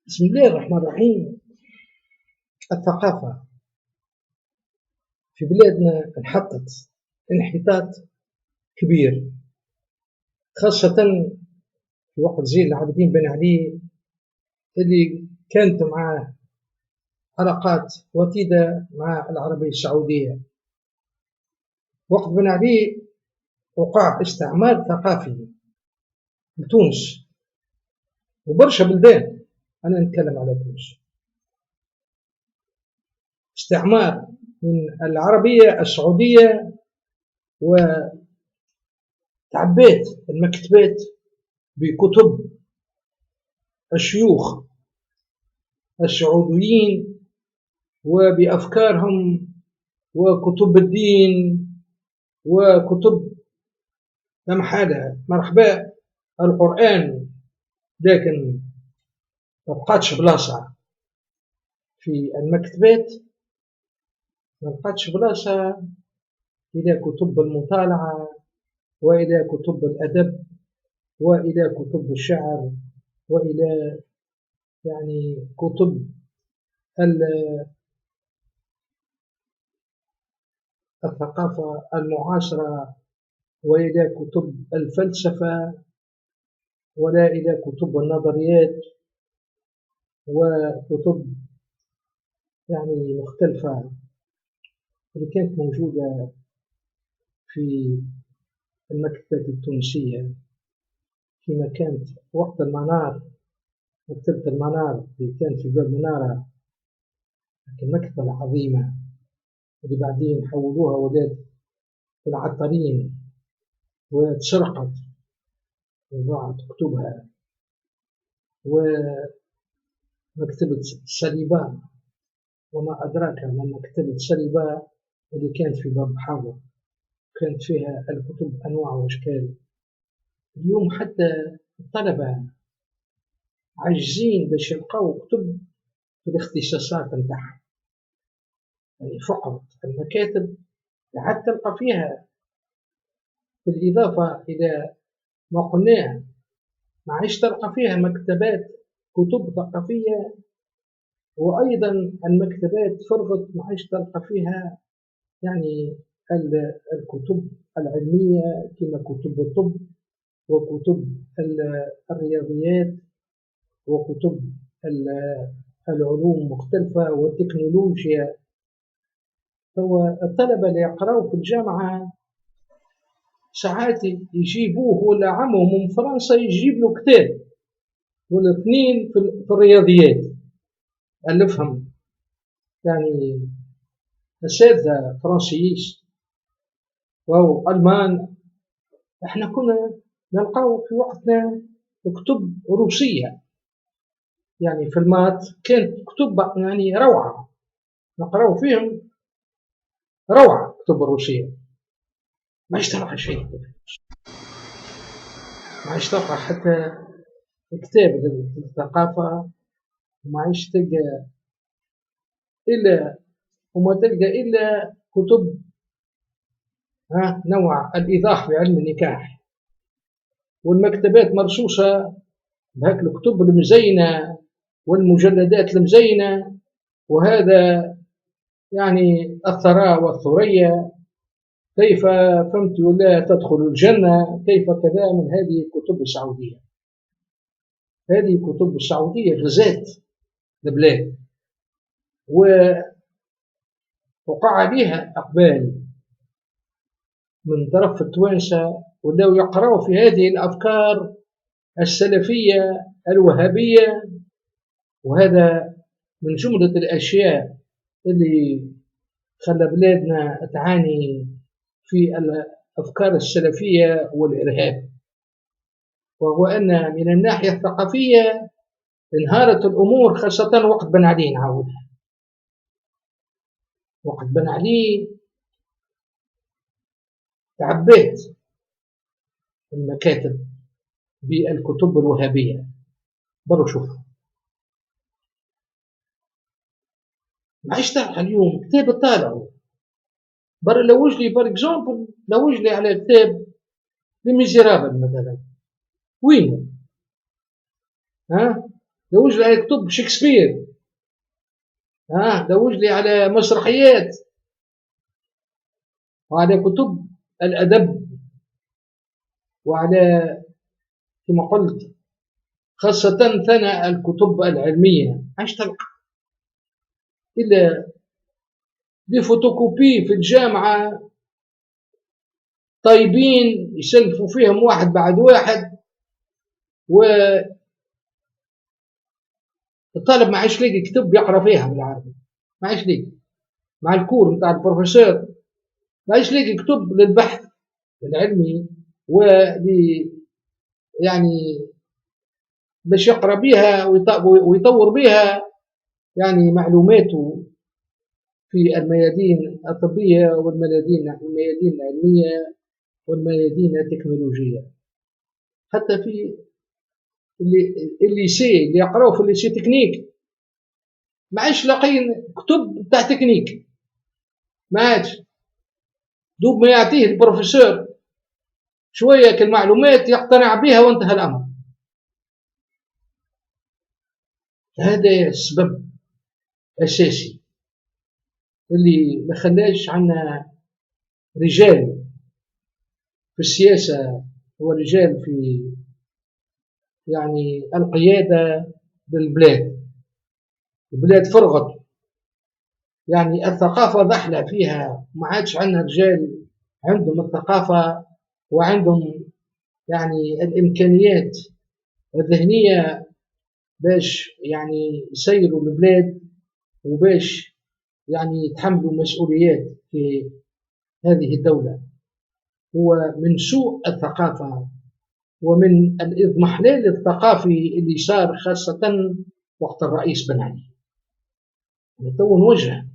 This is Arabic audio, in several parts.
بسم الله الرحمن الرحيم. الثقافة في بلادنا انحطت انحطاط كبير، خاصة في وقت زين العابدين بن علي اللي كانت معاه علاقات وطيدة مع العربية السعودية. وقت بن علي وقع استعمار ثقافي لتونس وبرشا بلدان، أنا نتكلم على تونس. استعمار من العربية السعودية، وتعبيت المكتبات بكتب الشيوخ السعوديين وبأفكارهم وكتب الدين وكتب حالها مرحبا القرآن، لكن مبقاتش بلاصة في المكتبات، مبقاتش بلاصة إلى كتب المطالعة وإلى كتب الأدب وإلى كتب الشعر وإلى كتب الثقافة المعاصرة وإلى كتب الفلسفة ولا إلى كتب النظريات وكتب مختلفة اللي كانت موجودة في المكتبات التونسية، فيما كانت وقت المنار، مكتبة المنار اللي كانت في باب منارة، المكتبة العظيمة اللي بعدين حولوها ولات العطارين وتسرقت وضاعت كتبها. ومكتبة سليبا، وما أدراك ما مكتبة سليبا اللي كانت في باب حاضر، كانت فيها الكتب أنواع وأشكال. اليوم حتى الطلبة عاجزين باش يلقاو كتب في الاختصاصات نتاعهم، فقط المكاتب عاد تلقى فيها، بالإضافة إلى ما قلناه ما عادش تلقى فيها مكتبات كتب ثقافية، وأيضا المكتبات فرغت ما عادش تلقى فيها الكتب العلمية كما كتب الطب وكتب الرياضيات وكتب العلوم مختلفة والتكنولوجيا. هو الطلبة اللي يقرأوا في الجامعة ساعات يجيبوه ولا عمه من فرنسا يجيب له كتاب ولا اثنين في الرياضيات، ألفهم أساتذة فرنسيين أو ألمان. احنا كنا نلقاو في وقتنا كتب روسية، في المات كانت كتب روعة نقراو فيهم، روعة كتب الروسية. ما يشترق شيء، ما يشترق حتى كتاب الثقافة، ما عادش تلقى إلا وما تلقى إلا كتب نوع الإيضاح في علم النكاح، والمكتبات مرصوصة بهاك الكتب المزينة والمجلدات المزينة، وهذا الثراء والثريا، كيف فهمت ولا تدخل الجنة، كيف كذا. من هذه الكتب السعودية، هذه الكتب السعودية غزات البلاد ووقع عليها أقبال من طرف التوانسة، ولاو يقرأوا في هذه الأفكار السلفية الوهابية. وهذا من جملة الأشياء اللي خلى بلادنا تعاني في الأفكار السلفية والإرهاب، وهو أن من الناحية الثقافية انهارت الأمور، خاصة وقت بن علي. نعاودها، وقت بن علي تعبيت المكاتب بالكتب الوهابية. برو شوف، ما عادش تلقى اليوم كتاب الطالب بر لوجلي بار اكزومبل، لوجلي على كتاب لي ميزيرابل مثلا، وين دوج لي على كتب شكسبير، دوج لي على مسرحيات وعلى كتب الأدب وعلى كما قلت خاصة ثنا الكتب العلمية. عاش تلقى إلا دي فوتوكوبي في الجامعة طيبين يسلفوا فيهم واحد بعد واحد، والطالب ما عادش لاقي كتب يقرا فيها بالعربي، ما عادش لاقي مع الكور نتاع البروفيسور، ما عادش لاقي كتب للبحث العلمي يعني باش يقرا بها ويطور بها يعني معلوماته في الميادين الطبية والميادين العلمية والميادين التكنولوجية. حتى في الليسي اللي يقراو في الليسي تكنيك ما عادش لاقيين كتب تاع تكنيك، ما عادش، دوب ما يعطيه البروفيسور شوية كالمعلومات يقتنع بها وانتهى الأمر. هذا السبب أساسي اللي ما خلاش عنا رجال في السياسة ورجال في يعني القيادة بالبلاد. البلاد فرغت، يعني الثقافة ضحلة فيها، ما عادش عندنا رجال عندهم الثقافة وعندهم يعني الإمكانيات الذهنية باش يعني يسيروا البلاد وباش يعني يتحملوا مسؤوليات في هذه الدولة. هو من سوء الثقافة ومن الإضمحلال الثقافي اللي صار خاصة وقت الرئيس بن علي. تو نوجه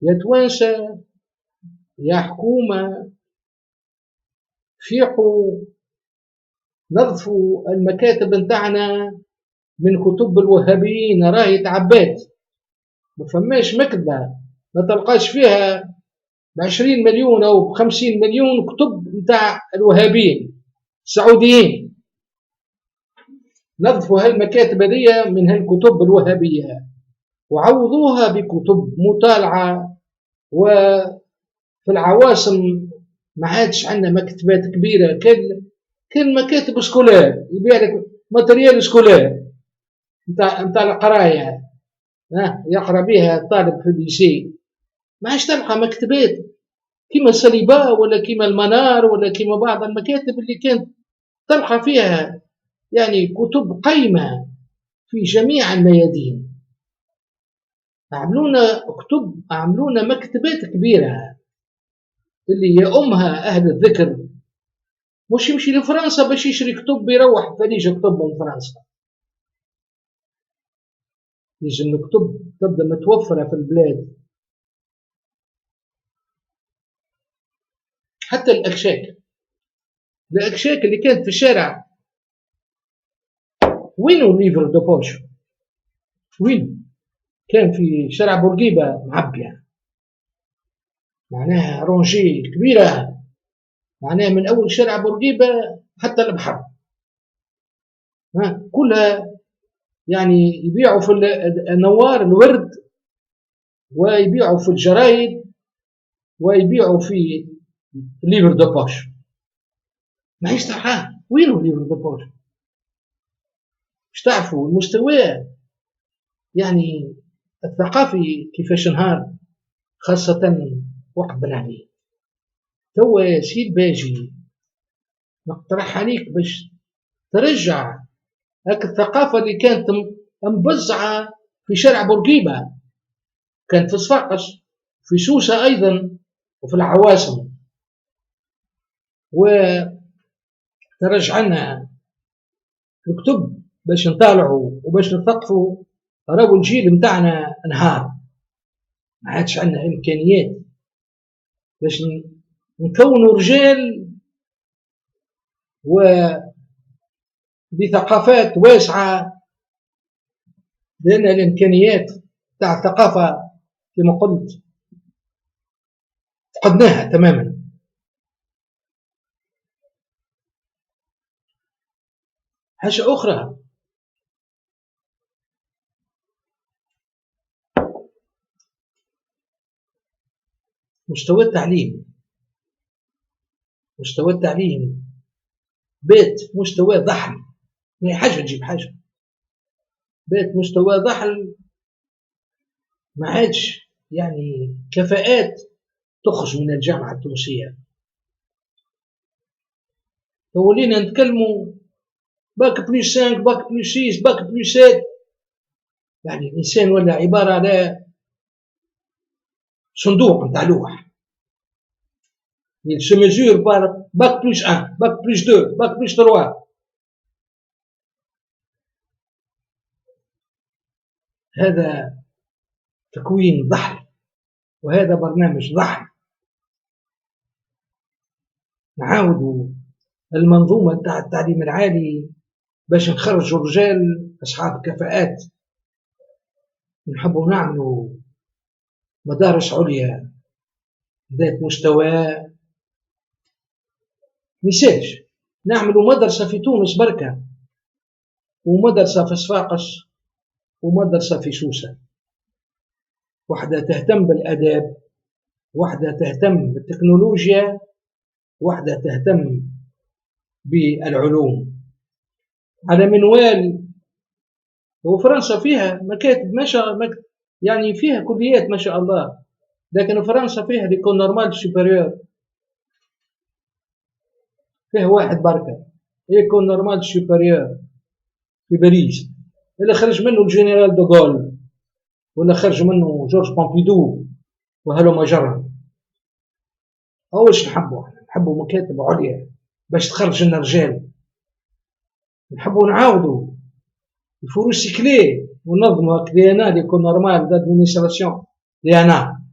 يا توانسة يا حكومة، فيقوا نظفوا المكاتب نتاعنا من كتب الوهابيين، راهي تعبات، ما فماش مكتبة ما تلقاش فيها ب20 مليون أو ب50 مليون كتب نتاع الوهابيين السعوديين. نظفوا هالمكاتب هذه من هالكتب الوهابية وعوضوها بكتب مطالعة. وفي العواصم ما عادش عندنا مكتبات كبيرة، كان مكاتب سكولار يبيع لك ماتريال سكولار نتاع القراية يقرا بها الطالب في الليسي. ما عادش تلقى مكتبات كما سليبا ولا كما المنار ولا كما بعض المكاتب اللي كانت تلقى فيها يعني كتب قيمة في جميع الميادين. عملونا مكتبات كبيرة اللي يأمها أهل الذكر، مش يمشي لفرنسا باش يشري كتب يروح فريج كتب من فرنسا. يجي الكتب تبدا متوفرة في البلاد. حتى الأكشاك اللي كانت في الشارع، وينو ليفر دو بوش؟ وين كان في شارع بورقيبة معبية، معناها رونجي كبيرة، معناها من أول شارع بورقيبة حتى البحر كلها يعني يبيعوا في النوار الورد، ويبيعوا في الجرايد، ويبيعوا في ليفر دو بوش. ما يستحق وينو ليفر دو بوش؟ مش تعرفوا المستوى يعني الثقافي كيفاش انهار، خاصة وقت بن علي. توا يا سيد باجي نقترح عليك باش ترجع هاك الثقافة اللي كانت مبزعة في شارع بورقيبة، كانت في صفاقس، في سوسة أيضا، وفي العواصم، وترجع لنا الكتب باش نطالعوا وباش نثقفوا. راهو الجيل متاعنا انهار، ما عادش عندنا إمكانيات باش نكونوا رجال وبثقافات واسعة، لأن الإمكانيات تاع الثقافة كما قلت فقدناها تماما. حاجة أخرى، مستوى التعليم، بات مستوى ضحل، ما هي حاجة تجيب حاجة، بات مستوى ضحل، ما عادش يعني كفاءات تخرج من الجامعة التونسية. ولينا نتكلموا باك بلس 5 باك بلس 6 باك بلس 7، يعني الإنسان ولا عبارة على صندوق نتاع لوح. Il se mesure par bac plus 1 bac plus 2 bac plus 3. هذا تكوين ضحل، وهذا برنامج ضحل. نعاودوا المنظومة تاع التعليم العالي باش نخرجوا رجال أصحاب كفاءات. نحبوا نعملوا مدارس عليا ذات مستوى، ميسالش نعملوا مدرسة في تونس بركة، ومدرسة في صفاقس، ومدرسة في سوسة، واحدة تهتم بالآداب، واحدة تهتم بالتكنولوجيا، واحدة تهتم بالعلوم على منوال. وفرنسا فيها مكاتب ما شاء الله، يعني فيها كليات ما شاء الله، لكن فرنسا فيها ليكول نورمال سوبيريور، فيها واحد بركة ليكول نورمال سوبيريور في باريس، اللي خرج منه الجنرال دوغول، ولا خرج منه جورج بومبيدو، وهلو مجرى. أوش نحبوا مكاتب عليا باش تخرج لنا رجال. نحبوا نعاودوا الفروسيكلي ونظموا كليانا ليكول نورمال دادمينيستراسيون ليانا.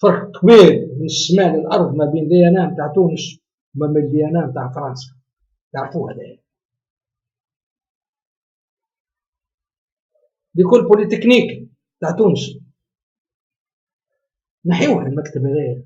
فرق كبير من السماء للأرض ما بين ليانا نتاع تونس وما بين ليانا نتاع فرنسا، تعرفوا هذا. ليكول بوليتكنيك نتاع تونس نحيوها المكتب هذايا،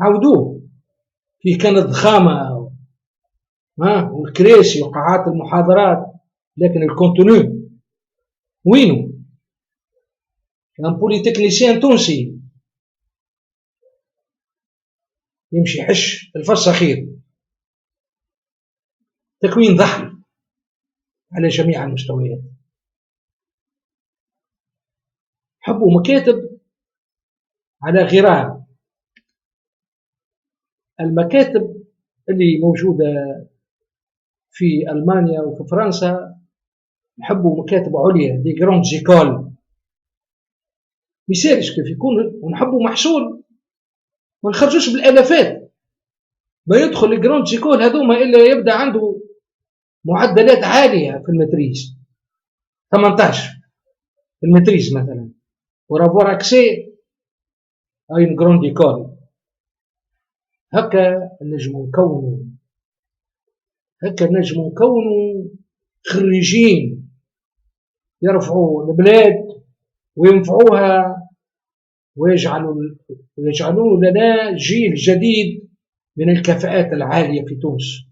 عاودوه. فيه كانت ضخامة والكراسي وقاعات المحاضرات، لكن الكونتوني وينه؟ كان بوليتكنيسيان تونسي يمشي يحش الفساخير. تكوين ضحل على جميع المستويات. حبوا مكاتب على غرار. المكاتب اللي موجودة في ألمانيا وفي فرنسا نحبوا مكاتب عليا دي جراند زيكول، ميسالش كيف يكون، ونحبوا محصول ما نخرجوش بالالافات. ما يدخل الجراند زيكول هذوما الا يبدا عنده معدلات عاليه في الماتريز، 18 في الماتريز مثلا، ورافوار اكسي اين جراند ايكول. هكا نجم نكونوا خريجين يرفعوا البلاد وينفعوها، ويجعلون لنا جيل جديد من الكفاءات العالية في تونس.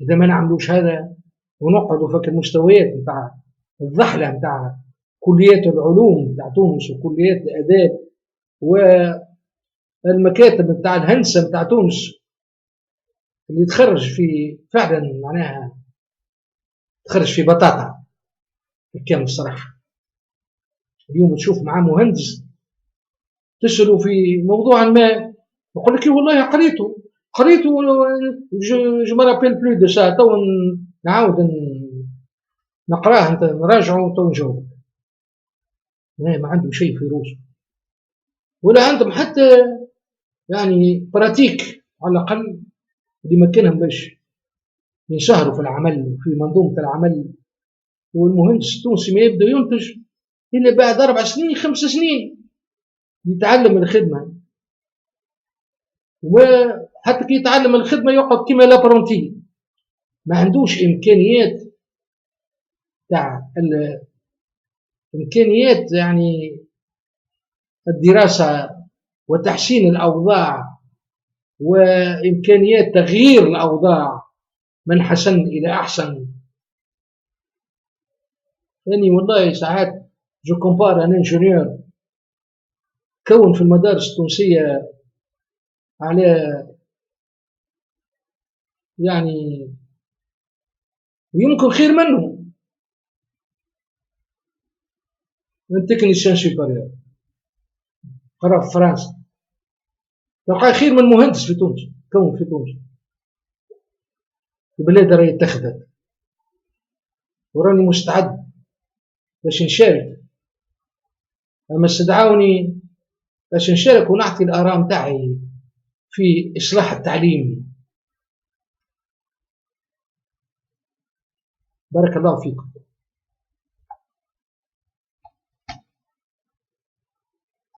إذا ما نعملوش هذا ونقعدوا في المستويات نتاع الضحلة نتاع كليات العلوم نتاع تونس وكليات الآداب والمكاتب نتاع الهندسة نتاع تونس اللي تخرج في فعلا معناها تخرج في بطاطا كامل الصراحة. اليوم تشوف معاه مهندس تسأله في موضوع ما يقول لك والله قريته جو ما رابيل بلو دو سا، تو نعاود نقراه انت نراجعه تو نجاوب. ما عندهم شيء في روسه، ولا عندهم حتى يعني براتيك على الاقل اللي يمكنهم باش ينشهروا في العمل وفي منظومه العمل. والمهندس التونسي ما يبدا ينتج الا بعد 4 سنين 5 سنين يتعلم الخدمه، وحتى كي يتعلم الخدمه يقعد كيما لابرونتي، ما عندوش امكانيات تاع امكانيات يعني الدراسه وتحسين الاوضاع وامكانيات تغيير الاوضاع من حسن الى احسن. يعني والله ساعات جو كومبار ان انجينيور تكون في المدارس التونسية على يعني، ويمكن خير منه من تكنيسيان سوبريور قرا في فرنسا، تلقاه خير من مهندس في تونس كون في تونس. البلاد راهي اتخذت، وراني مستعد باش نشارك، اما استدعوني باش نشارك ونعطي الآراء نتاعي في إصلاح التعليم. بارك الله فيكم.